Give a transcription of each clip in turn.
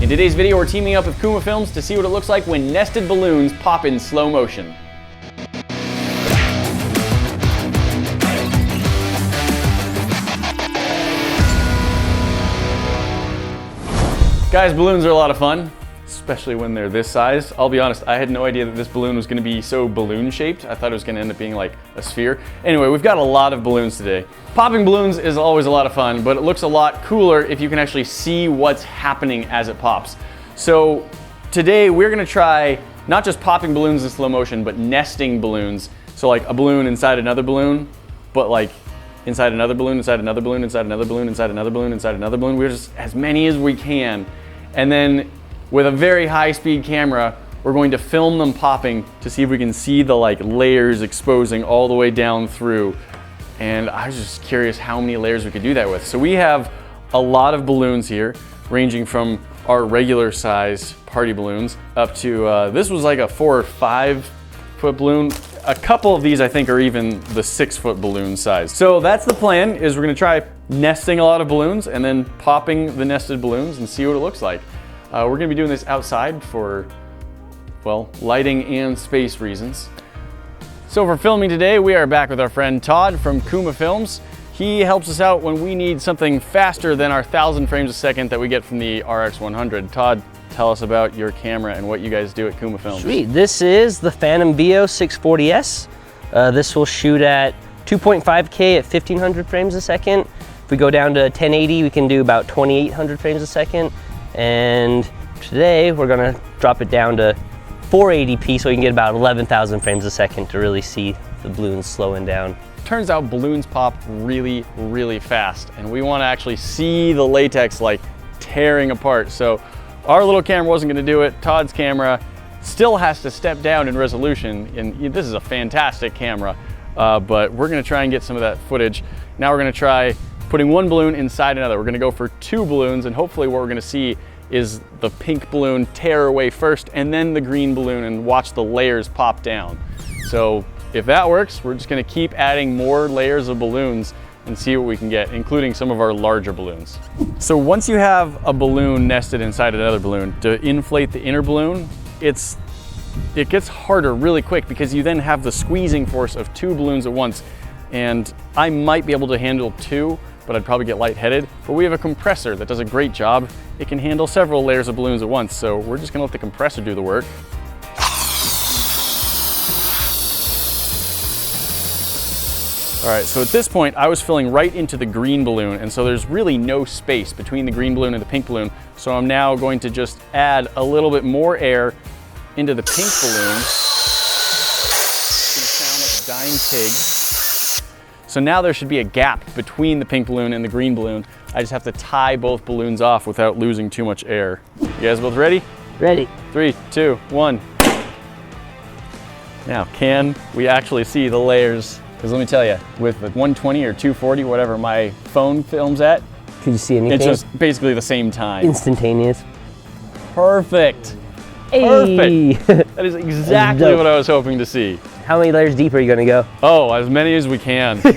In today's video, we're teaming up with Kuma Films to see what it looks like when nested balloons pop in slow motion. Guys, balloons are a lot of fun, especially when they're this size. I'll be honest, I had no idea that this balloon was gonna be so balloon shaped. I thought it was gonna end up being like a sphere. Anyway, we've got a lot of balloons today. Popping balloons is always a lot of fun, but it looks a lot cooler if you can actually see what's happening as it pops. So today we're gonna try not just popping balloons in slow motion, but nesting balloons. So like a balloon inside another balloon, but like inside another balloon, inside another balloon, inside another balloon, inside another balloon, inside another balloon. We're just as many as we can. And then with a very high speed camera, we're going to film them popping to see if we can see the like layers exposing all the way down through. And I was just curious how many layers we could do that with. So we have a lot of balloons here, ranging from our regular size party balloons up to, this was like a 4 or 5 foot balloon. A couple of these I think are even the 6 foot balloon size. So that's the plan, is we're gonna try nesting a lot of balloons and then popping the nested balloons and see what it looks like. We're gonna be doing this outside for, well, lighting and space reasons. So for filming today, we are back with our friend Todd from Kuma Films. He helps us out when we need something faster than our 1,000 frames a second that we get from the RX100. Todd, tell us about your camera and what you guys do at Kuma Films. Sweet, this is the Phantom VO 640S. This will shoot at 2.5K at 1,500 frames a second. If we go down to 1080, we can do about 2,800 frames a second. And today we're gonna drop it down to 480p so we can get about 11,000 frames a second to really see the balloons slowing down. Turns out balloons pop really, really fast, and we wanna actually see the latex like tearing apart. So our little camera wasn't gonna do it. Todd's camera still has to step down in resolution, and this is a fantastic camera, but we're gonna try and get some of that footage. Now we're gonna try putting one balloon inside another. We're gonna go for 2 balloons, and hopefully what we're gonna see is the pink balloon tear away first and then the green balloon, and watch the layers pop down. So if that works, we're just gonna keep adding more layers of balloons and see what we can get, including some of our larger balloons. So once you have a balloon nested inside another balloon, to inflate the inner balloon, it gets harder really quick because you then have the squeezing force of 2 balloons at once. And I might be able to handle 2, but I'd probably get lightheaded. But we have a compressor that does a great job. It can handle several layers of balloons at once, so we're just gonna let the compressor do the work. All right, so at this point, I was filling right into the green balloon, and so there's really no space between the green balloon and the pink balloon. So I'm now going to just add a little bit more air into the pink balloon. It's gonna sound like a dying pig. So now there should be a gap between the pink balloon and the green balloon. I just have to tie both balloons off without losing too much air. You guys both ready? Ready. 3, 2, 1. Now, can we actually see the layers? Because let me tell you, with the 120 or 240, whatever my phone films at, could you see anything? it's just basically the same time. Instantaneous. Perfect. Hey. Perfect. That is exactly what I was hoping to see. How many layers deep are you gonna go? Oh, as many as we can. So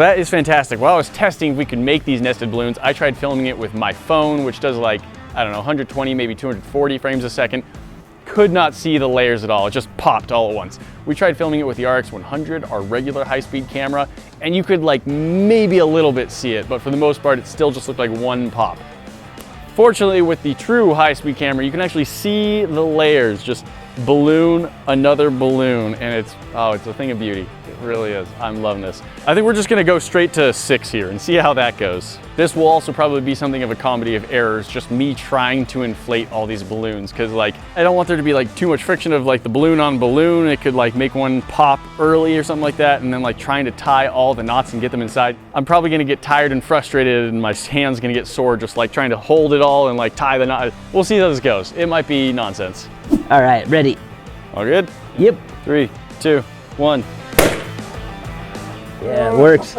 that is fantastic. While I was testing if we could make these nested balloons, I tried filming it with my phone, which does like, I don't know, 120, maybe 240 frames a second. Could not see the layers at all. It just popped all at once. We tried filming it with the RX100, our regular high-speed camera, and you could like maybe a little bit see it, but for the most part, it still just looked like one pop. Fortunately, with the true high-speed camera, you can actually see the layers, just balloon, another balloon, and it's a thing of beauty. It really is. I'm loving this. I think we're just gonna go straight to 6 here and see how that goes. This will also probably be something of a comedy of errors, just me trying to inflate all these balloons, because like, I don't want there to be like too much friction of like the balloon on balloon. It could like make one pop early or something like that, and then like trying to tie all the knots and get them inside. I'm probably gonna get tired and frustrated, and my hand's gonna get sore just like trying to hold it all and like tie the knot. We'll see how this goes. It might be nonsense. All right, ready. All good? Yep. 3, 2, 1. Yeah, it works.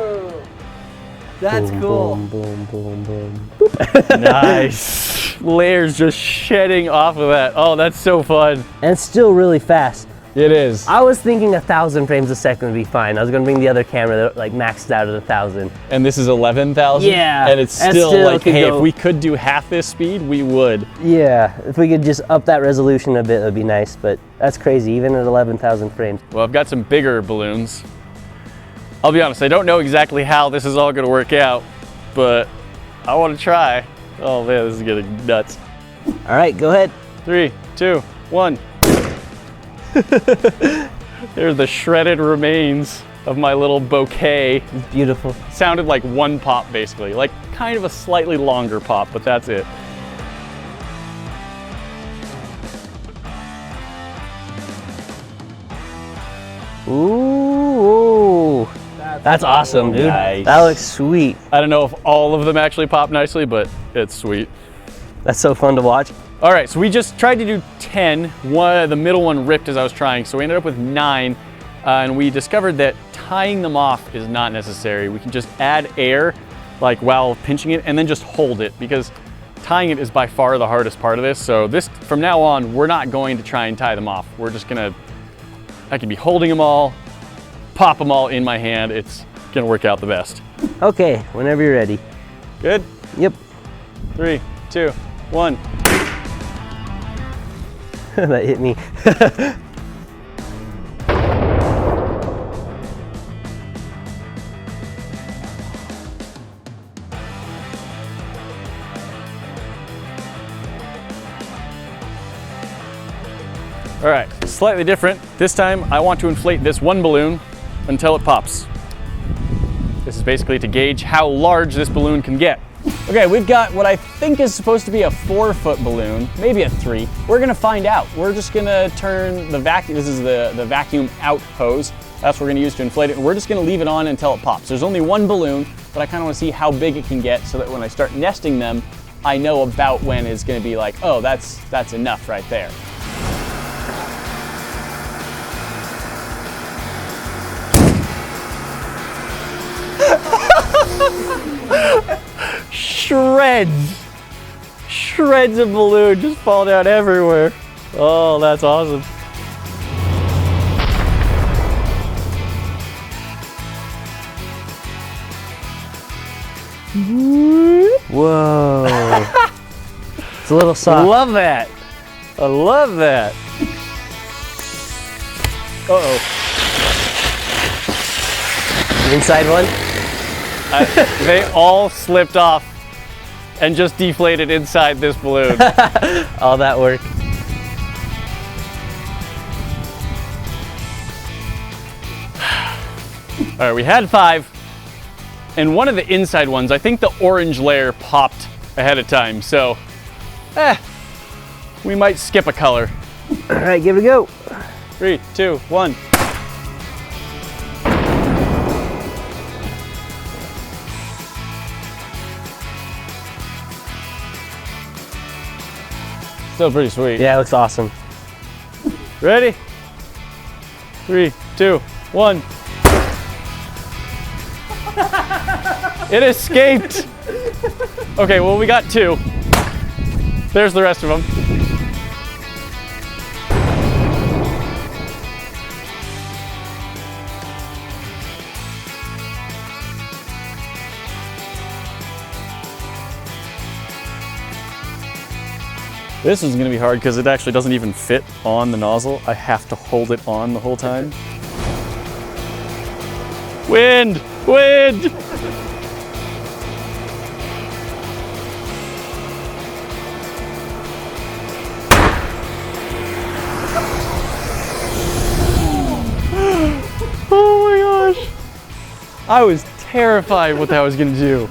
That's boom, cool. Boom, boom, boom, boom. Nice. Layers just shedding off of that. Oh, that's so fun. And it's still really fast. It is. I was thinking 1,000 frames a second would be fine. I was gonna bring the other camera that like maxed out at 1,000. And this is 11,000? Yeah. And it's still like, hey, go. if we could do half this speed, we would. Yeah, if we could just up that resolution a bit, it would be nice, but that's crazy, even at 11,000 frames. Well, I've got some bigger balloons. I'll be honest, I don't know exactly how this is all gonna work out, but I wanna try. Oh man, this is getting nuts. All right, go ahead. 3, 2, 1. There's the shredded remains of my little bouquet. It's beautiful. Sounded like one pop basically, like kind of a slightly longer pop, but that's it. Ooh, that's awesome, dude. Nice. That looks sweet. I don't know if all of them actually pop nicely, but it's sweet. That's so fun to watch. All right, so we just tried to do 10. The middle one ripped as I was trying, so we ended up with 9. And we discovered that tying them off is not necessary. We can just add air, like while pinching it, and then just hold it, because tying it is by far the hardest part of this. So this, from now on, we're not going to try and tie them off. We're just gonna, I can be holding them all, pop them all in my hand. It's gonna work out the best. Okay, whenever you're ready. Good? Yep. 3, 2, 1. That hit me. All right, slightly different. This time I want to inflate this one balloon until it pops. This is basically to gauge how large this balloon can get. Okay, we've got what I think is supposed to be a 4-foot balloon, maybe a 3. We're gonna find out. We're just gonna turn the vacuum, this is the vacuum out hose. That's what we're gonna use to inflate it. And we're just gonna leave it on until it pops. There's only one balloon, but I kinda wanna see how big it can get so that when I start nesting them, I know about when it's gonna be like, oh, that's enough right there. Shreds of balloon just fall down everywhere. Oh, that's awesome. Whoa. It's a little I soft. love that. I love that. Uh-oh. The inside one? They all slipped off and just deflated inside this balloon. All that work. All right, we had 5. And one of the inside ones, I think the orange layer popped ahead of time. So, we might skip a color. All right, give it a go. 3, 2, 1. Still pretty sweet. Yeah, it looks awesome. Ready? 3, 2, 1. It escaped. Okay, well, we got 2. There's the rest of them. This is gonna be hard because it actually doesn't even fit on the nozzle. I have to hold it on the whole time. Wind! Wind! Oh my gosh! I was terrified what that was gonna do.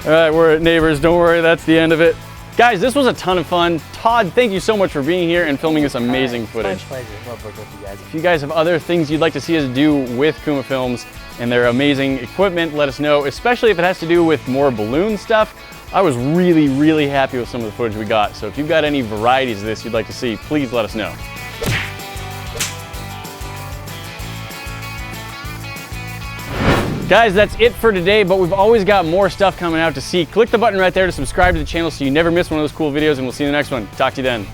All right, we're at Neighbors. Don't worry, that's the end of it. Guys, this was a ton of fun. Todd, thank you so much for being here and filming this amazing footage. My pleasure. Love working with you guys. If you guys have other things you'd like to see us do with Kuma Films and their amazing equipment, let us know, especially if it has to do with more balloon stuff. I was really, really happy with some of the footage we got. So if you've got any varieties of this you'd like to see, please let us know. Guys, that's it for today, but we've always got more stuff coming out to see. Click the button right there to subscribe to the channel so you never miss one of those cool videos, and we'll see you in the next one. Talk to you then.